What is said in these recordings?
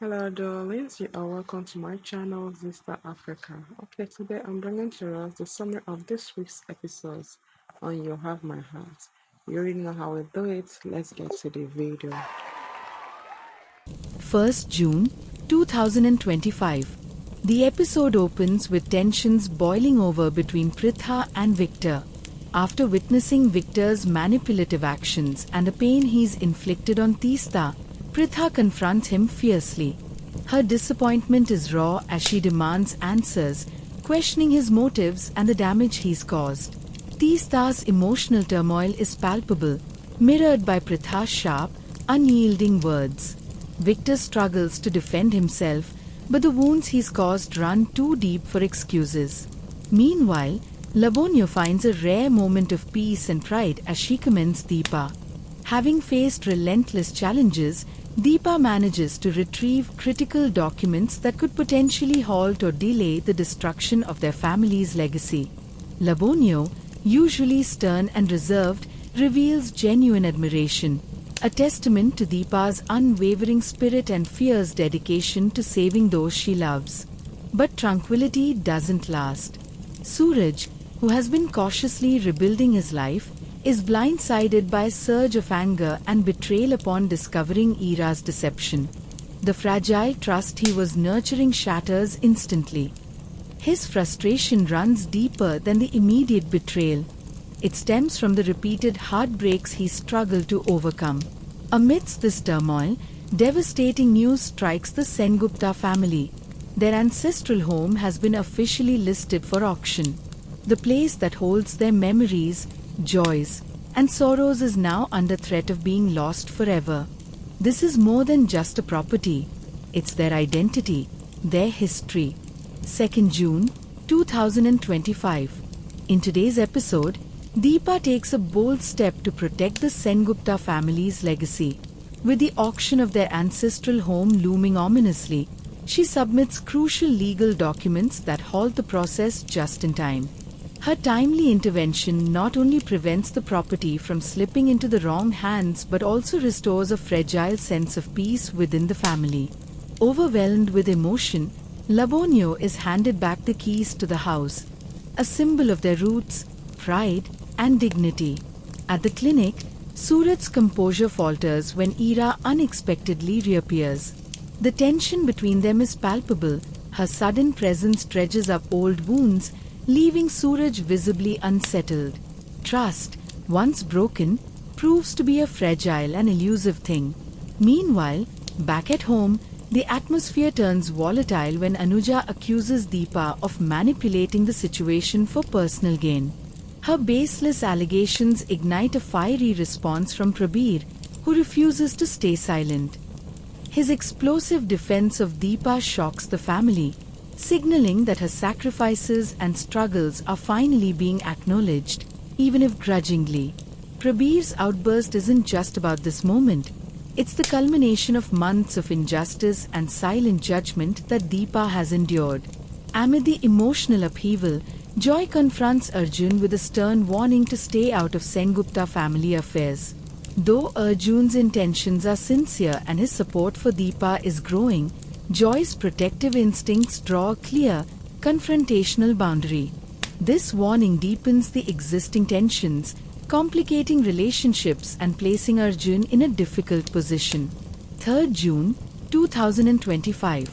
Hello darlings, you are welcome to my channel Zista Africa. Okay, today I'm bringing to us the summary of this week's episodes on You Have My Heart. You already know how we do it, let's get to the video. 1st June 2025. The episode opens with tensions boiling over between Pritha and Victor. After witnessing Victor's manipulative actions and the pain he's inflicted on Teesta, Pritha confronts him fiercely. Her disappointment is raw as she demands answers, questioning his motives and the damage he's caused. Teesta's emotional turmoil is palpable, mirrored by Pritha's sharp, unyielding words. Victor struggles to defend himself, but the wounds he's caused run too deep for excuses. Meanwhile, Labonio finds a rare moment of peace and pride as she commends Deepa. Having faced relentless challenges, Deepa manages to retrieve critical documents that could potentially halt or delay the destruction of their family's legacy. Labonio, usually stern and reserved, reveals genuine admiration, a testament to Deepa's unwavering spirit and fierce dedication to saving those she loves. But tranquility doesn't last. Suraj, who has been cautiously rebuilding his life, is blindsided by a surge of anger and betrayal upon discovering Ira's deception. The fragile trust he was nurturing shatters instantly. His frustration runs deeper than the immediate betrayal. It stems from the repeated heartbreaks he struggled to overcome. Amidst this turmoil, devastating news strikes the Sengupta family. Their ancestral home has been officially listed for auction. The place that holds their memories, joys, and sorrows is now under threat of being lost forever. This is more than just a property. It's their identity, their history. 2nd June 2025. In today's episode, Deepa takes a bold step to protect the Sengupta family's legacy. With the auction of their ancestral home looming ominously, she submits crucial legal documents that halt the process just in time. Her timely intervention not only prevents the property from slipping into the wrong hands but also restores a fragile sense of peace within the family. Overwhelmed with emotion, Labonio is handed back the keys to the house, a symbol of their roots, pride, and dignity. At the clinic, Suraj's composure falters when Ira unexpectedly reappears. The tension between them is palpable. Her sudden presence dredges up old wounds, leaving Suraj visibly unsettled. Trust, once broken, proves to be a fragile and elusive thing. Meanwhile, back at home, the atmosphere turns volatile when Anuja accuses Deepa of manipulating the situation for personal gain. Her baseless allegations ignite a fiery response from Prabir, who refuses to stay silent. His explosive defense of Deepa shocks the family, signaling that her sacrifices and struggles are finally being acknowledged, even if grudgingly. Prabir's outburst isn't just about this moment. It's the culmination of months of injustice and silent judgment that Deepa has endured. Amid the emotional upheaval, Joy confronts Arjun with a stern warning to stay out of Sengupta family affairs. Though Arjun's intentions are sincere and his support for Deepa is growing, Joy's protective instincts draw a clear, confrontational boundary. This warning deepens the existing tensions, complicating relationships and placing Arjun in a difficult position. 3rd June 2025.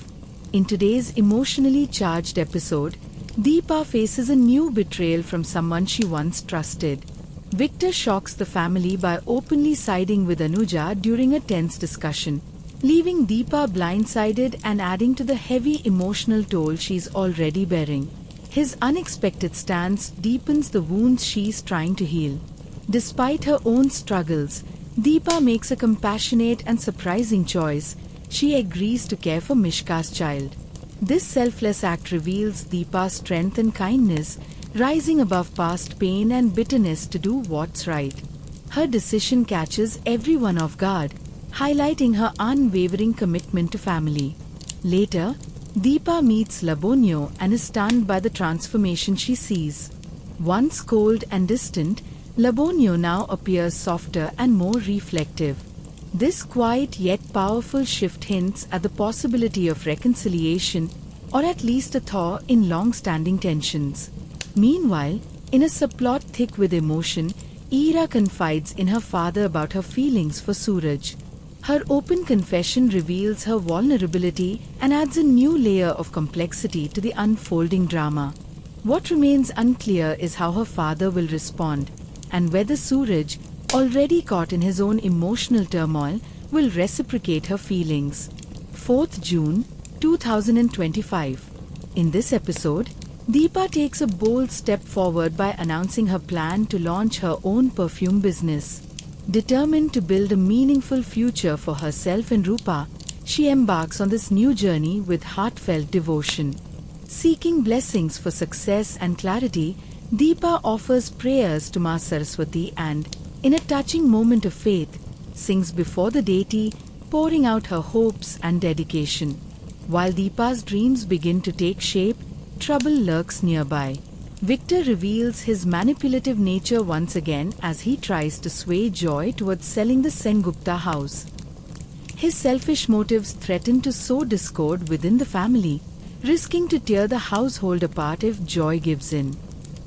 In today's emotionally charged episode, Deepa faces a new betrayal from someone she once trusted. Victor shocks the family by openly siding with Anuja during a tense discussion, leaving Deepa blindsided and adding to the heavy emotional toll she's already bearing. His unexpected stance deepens the wounds she's trying to heal. Despite her own struggles, Deepa makes a compassionate and surprising choice. She agrees to care for Mishka's child. This selfless act reveals Deepa's strength and kindness, rising above past pain and bitterness to do what's right. Her decision catches everyone off guard, highlighting her unwavering commitment to family. Later, Deepa meets Labonio and is stunned by the transformation she sees. Once cold and distant, Labonio now appears softer and more reflective. This quiet yet powerful shift hints at the possibility of reconciliation, or at least a thaw in long-standing tensions. Meanwhile, in a subplot thick with emotion, Ira confides in her father about her feelings for Suraj. Her open confession reveals her vulnerability and adds a new layer of complexity to the unfolding drama. What remains unclear is how her father will respond, and whether Suraj, already caught in his own emotional turmoil, will reciprocate her feelings. 4th June 2025. In this episode, Deepa takes a bold step forward by announcing her plan to launch her own perfume business. Determined to build a meaningful future for herself and Rupa, she embarks on this new journey with heartfelt devotion. Seeking blessings for success and clarity, Deepa offers prayers to Ma Saraswati and, in a touching moment of faith, sings before the deity, pouring out her hopes and dedication. While Deepa's dreams begin to take shape, trouble lurks nearby. Victor reveals his manipulative nature once again as he tries to sway Joy towards selling the Sengupta house. His selfish motives threaten to sow discord within the family, risking to tear the household apart if Joy gives in.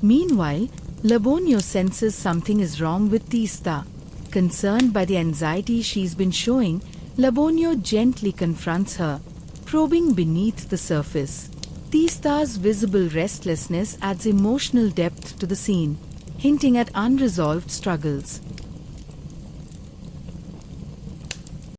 Meanwhile, Labonio senses something is wrong with Teesta. Concerned by the anxiety she's been showing, Labonio gently confronts her, probing beneath the surface. Teesta's visible restlessness adds emotional depth to the scene, hinting at unresolved struggles.